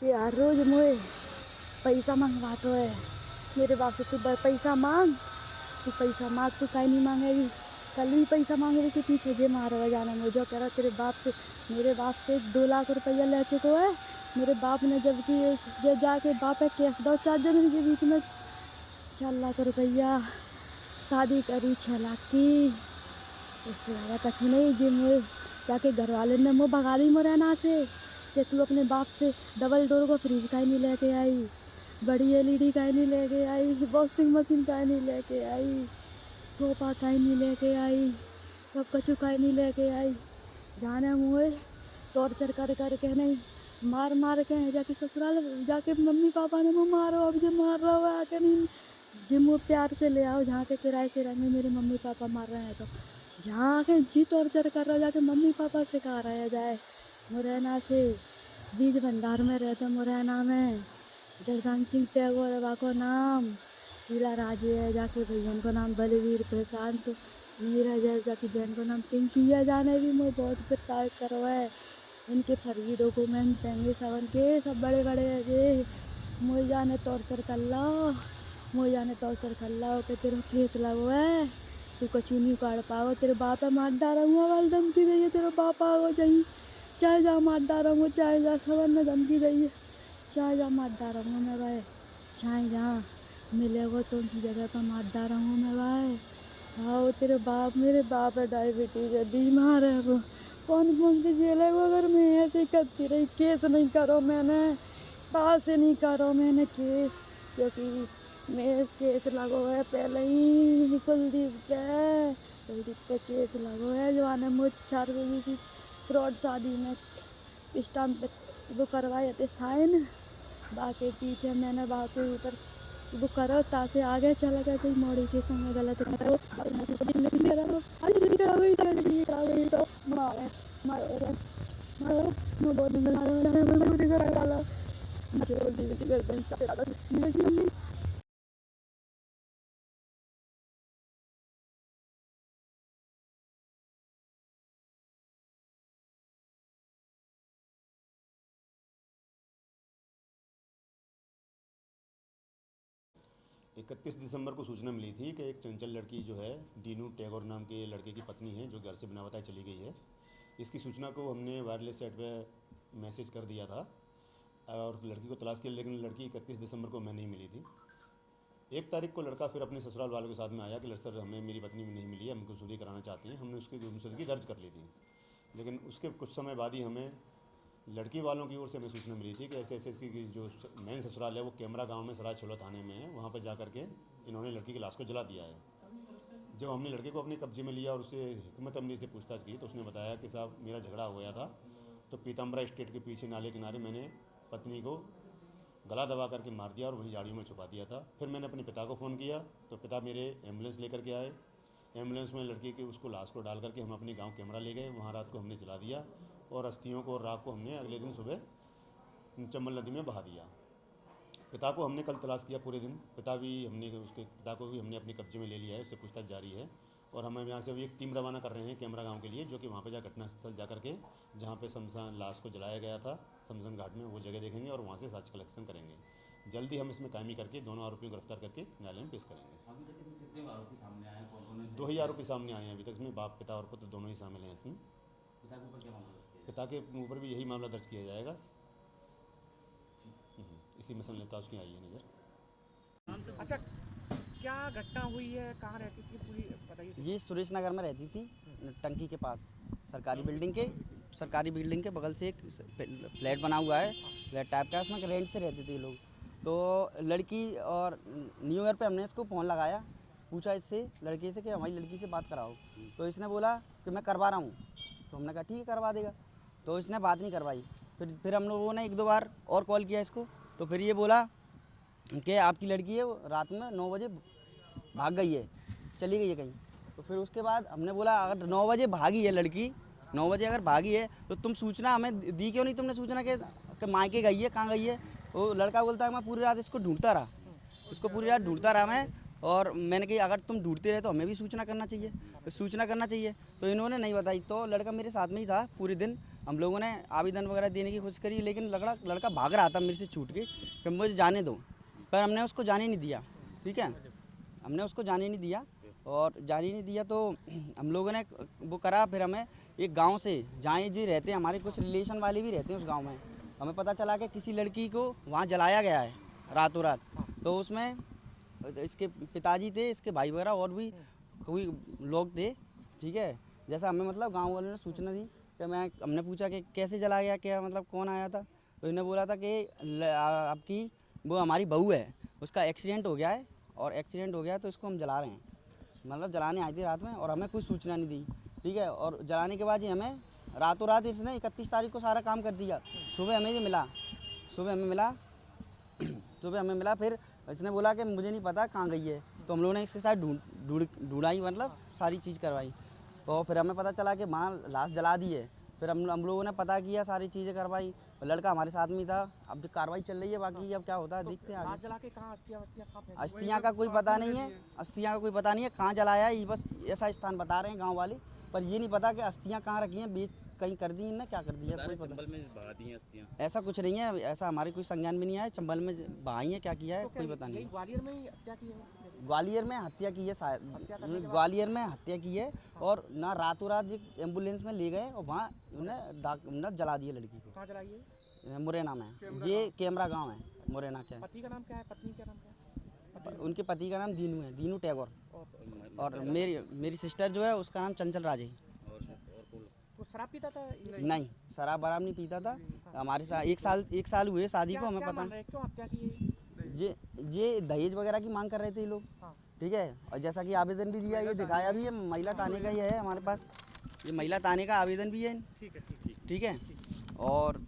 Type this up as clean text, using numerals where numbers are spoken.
कि हर रोज मुझे पैसा मंगवाते है मेरे बाप से। तू पैसा मांग, तू पैसा मांग, तू काहे नहीं मांगेगी। कल भी पैसा मांगे के पीछे जे मारो जाना मुझे कह रहा तेरे बाप से। मेरे बाप से 2 लाख रुपया ले चुको है मेरे बाप ने, जबकि जाके बाप है केस दो 4 दिन के बीच में 4 लाख रुपया शादी करी 6 लाख की। इससे ज़्यादा कुछ नहीं जी। मुझे जाके घर वाले ने मुँह भगा दी मुरैना से कि तू अपने बाप से डबल डोर का फ्रिज काहे नहीं लेके आई, बड़ी एलईडी काहे नहीं लेके आई, वॉशिंग मशीन काहे नहीं लेके आई, सोफा काहे नहीं लेके आई, सब कुछ काहे नहीं लेके आई। जाने मुझे टॉर्चर कर कर के नहीं मार मार के जाके ससुराल जाके मम्मी पापा ने मुँह मारो, अब जो मार रहा हुआ आके नहीं जी मुँह प्यार से ले आओ। जहाँ के किराए से रहेंगे मेरे मम्मी पापा मार रहे हैं तो जहाँ के जी टॉर्चर कर रहा जाके मम्मी पापा से कहा रहा जाए। मुरैना से बीज भंडार में रहते मुरैना में। जगदान सिंह टैगोर बाबा को नाम, शीला राजे है जाके भैया को नाम बलवीर प्रशांत, नीरज है जाकी बहन को नाम पिंकी है। जाने भी मुझे बहुत प्रताड़ित करो है। इनके फर्जी डॉक्यूमेंट देंगे सबन के, सब बड़े बड़े है जे। मुझे जाने टॉर्चर कर लो, मुझे जाने टॉर्चर कर लो कि तेरे केस लगो है, तू कछु नहीं कर पाओ, तेरे बाप है मार डारूंगा वाली धमकी दी है। तेरे बाप आओ चाहिए चाहे जा मार डारूंगा, चाहे जा सबन ने धमकी दी है, चाहे जा मार डारूंगा मैं भाई, चाहे जहाँ मिलेगा तो उसी जगह पर मार डारूंगा मैं भाई। आओ तेरे बाप, मेरे बाप है डायबिटीज है, बीमार है वो, कौन कौन सी जेल है वो। अगर मैं ऐसे करती रही केस नहीं करो मैंने, ताल से नहीं करो मैंने केस, क्योंकि मेरे केस लगो है पहले ही कुलदीप पे केस लगो है। जो आने मुझ 4 फ्रॉड शादी में स्टाम्प पे वो करवाए थे साइन, बाकी पीछे मैंने बाकी ऊपर वो करो तासे आगे चला गया कोई मोड़ी के संग गलत करो इकतीस दिसंबर को सूचना मिली थी कि एक चंचल लड़की जो है दीनू टैगोर नाम के लड़के की पत्नी है जो घर से बिना बताए चली गई है। इसकी सूचना को हमने वायरलेस सेट पे मैसेज कर दिया था और लड़की को तलाश किया, लेकिन लड़की 31 दिसंबर को हमें नहीं मिली थी। 1 तारीख को लड़का फिर अपने ससुराल वालों के साथ में आया कि सर हमें मेरी पत्नी नहीं मिली है, हम गुमशुदगी कराना चाहते हैं। हमने उसकी गुमशुदगी दर्ज कर ली थी, लेकिन उसके कुछ समय बाद ही हमें लड़की वालों की ओर से हमें सूचना मिली थी कि ऐसे ऐसे इसकी जो मेन ससुराल है वो कैमरा गांव में सराय छोला थाने में है, वहाँ पर जा कर के इन्होंने लड़की की लाश को जला दिया है। जब हमने लड़के को अपने कब्जे में लिया और उससे हिकमत अमली से पूछताछ की तो उसने बताया कि साहब मेरा झगड़ा हो गया था, तो पीताम्बरा स्टेट के पीछे नाले किनारे मैंने पत्नी को गला दबा करके मार दिया और वहीं झाड़ियों में छुपा दिया था। फिर मैंने अपने पिता को फ़ोन किया तो पिता मेरे एम्बुलेंस लेकर के आए। एम्बुलेंस में लड़की की उसको लाश को डाल करके हम अपने गांव कैमरा ले गए, वहाँ रात को हमने जला दिया और अस्थियों को और राख को हमने अगले दिन सुबह चंबल नदी में बहा दिया। पिता को हमने कल तलाश किया पूरे दिन, पिता को भी हमने अपने कब्जे में ले लिया है, उससे पूछताछ जारी है। और हम यहाँ से अभी एक टीम रवाना कर रहे हैं कैमरा गांव के लिए, जो कि वहाँ पे घटना स्थल जा करके जहाँ पे शमशान लाश को जलाया गया था शमशान घाट में, वो जगह देखेंगे और वहाँ से साक्ष्य कलेक्शन करेंगे। जल्दी हम इसमें कायमी करके दोनों आरोपियों को गिरफ्तार करके न्यायालय में पेश करेंगे। अभी तक कितने आरोपी सामने आए हैं, कौन कौन 2 ही आरोपी सामने आए हैं अभी तक, इसमें बाप पिता और पुत्र दोनों ही शामिल हैं इसमें। पिता के ऊपर क्या मामला दर्ज किया पिता के ऊपर भी यही मामला दर्ज किया जाएगा। इसी में संलिप्तता उसकी आई है नज़र। अच्छा, क्या घटना हुई है, कहाँ रहती थी पूरी बताइए। जी सुरेश नगर में रहती थी, टंकी के पास, सरकारी बिल्डिंग के बगल से एक फ्लैट बना हुआ है, फ्लैट टाइप का, उसमें रेंट से रहते थे लोग। तो लड़की और न्यू ईयर पे हमने इसको फ़ोन लगाया, पूछा इससे लड़के से कि हमारी लड़की से बात कराओ, तो इसने बोला कि मैं करवा रहा हूँ। तो हमने कहा ठीक है करवा देगा, तो इसने बात नहीं करवाई। फिर हम लोगों ने 1-2 बार और कॉल किया इसको, तो फिर ये बोला कि आपकी लड़की है वो रात में 9 बजे भाग गई है, चली गई है कहीं। तो फिर उसके बाद हमने बोला अगर 9 बजे भागी है लड़की, 9 बजे अगर भागी है तो तुम सूचना हमें दी क्यों नहीं, तुमने सूचना कि मायके गई है, कहाँ गई है। वो लड़का बोलता है मैं पूरी रात इसको ढूंढता रहा, मैं, और मैंने कही अगर तुम ढूंढते रहे तो हमें भी सूचना करना चाहिए, तो सूचना करना चाहिए। तो इन्होंने नहीं बताई, तो लड़का मेरे साथ में ही था पूरे दिन, हम लोगों ने आवेदन वगैरह देने की कोशिश करी, लेकिन लड़का भाग रहा था मेरे से छूट के कि मुझे जाने दो, पर हमने उसको जाने नहीं दिया। ठीक है, हमने उसको जाने नहीं दिया, और जाने नहीं दिया तो हम लोगों ने वो करा। फिर हमें एक गांव से, जहाँ जी रहते हैं हमारे कुछ रिलेशन वाले भी रहते हैं उस गांव में, हमें पता चला कि किसी लड़की को वहाँ जलाया गया है रातों रात। तो उसमें इसके पिताजी थे, इसके भाई वगैरह और भी कोई लोग थे। ठीक है, जैसा हमें मतलब गांव वालों ने सूचना दी कि हमने पूछा कि कैसे जलाया गया, क्या मतलब कौन आया था, तो इन्होंने बोला था कि आपकी वो हमारी बहू है, उसका एक्सीडेंट हो गया है, और एक्सीडेंट हो गया है तो इसको हम जला रहे हैं। मतलब जलाने आई थी रात में, और हमें कोई सूचना नहीं दी। ठीक है, और जलाने के बाद ही हमें रातों रात इसने 31 तारीख को सारा काम कर दिया। सुबह हमें ये मिला, सुबह हमें मिला, फिर इसने बोला कि मुझे नहीं पता कहाँ गई है, तो हम लोगों ने इसके साथ ढूंढाई, मतलब सारी चीज़ करवाई, और फिर हमें पता चला कि माँ लाश जला दी है। फिर हम लोगों ने पता किया, सारी चीज़ें करवाई, लड़का हमारे साथ में ही था। अब जो कार्रवाई चल रही है, बाकी अब क्या होता है देखते हैं लाश आगे। जला के कहाँ अस्थियाँ कहाँ फेंकी? अस्थियाँ का कोई पता नहीं है, अस्थियाँ का कोई पता नहीं है कहाँ जलाया है, ये बस ऐसा स्थान बता रहे हैं गाँव वाले, पर ये नहीं पता कि अस्थियाँ कहाँ रखी हैं, बीच कहीं कर दी ना क्या कर दिया, कोई पता चंबल में बहा दी हैं अस्थियाँ। ऐसा कुछ नहीं है, ऐसा हमारे कोई संज्ञान में नहीं आया। चंबल में बहाई है, क्या किया है तो क्या कोई पता यही नहीं। ग्वालियर में ही हत्या की है? ग्वालियर में हत्या की है शायद, हत्या करने के बाद- ग्वालियर में हत्या की है, और ना रातों रात एक एम्बुलेंस में ले गए और वहाँ उन्हें जला दिया लड़की को। कहाँ जलाइए? मुरैना में, ये कैमरा गांव है, मुरैना क्या पति का नाम क्या है, पत्नी का नाम क्या है? है। उनके पति का नाम दीनू है, दीनू टैगोर, और और मेरी सिस्टर जो है उसका नाम चंचल राजे। वो शराब पीता था? नहीं, शराब वराब नहीं पीता था। हमारे साथ एक साल हुए शादी को, हमें क्या पता मान रहे हैं, क्यों हत्या की है? ये दहेज वगैरह की मांग कर रहे थे ये लोग। हाँ। ठीक है, और जैसा कि आवेदन भी दिया, ये दिखाया भी है, महिला थाने का ये है हमारे पास, ये महिला थाने का आवेदन भी है। ठीक है, ठीक है, और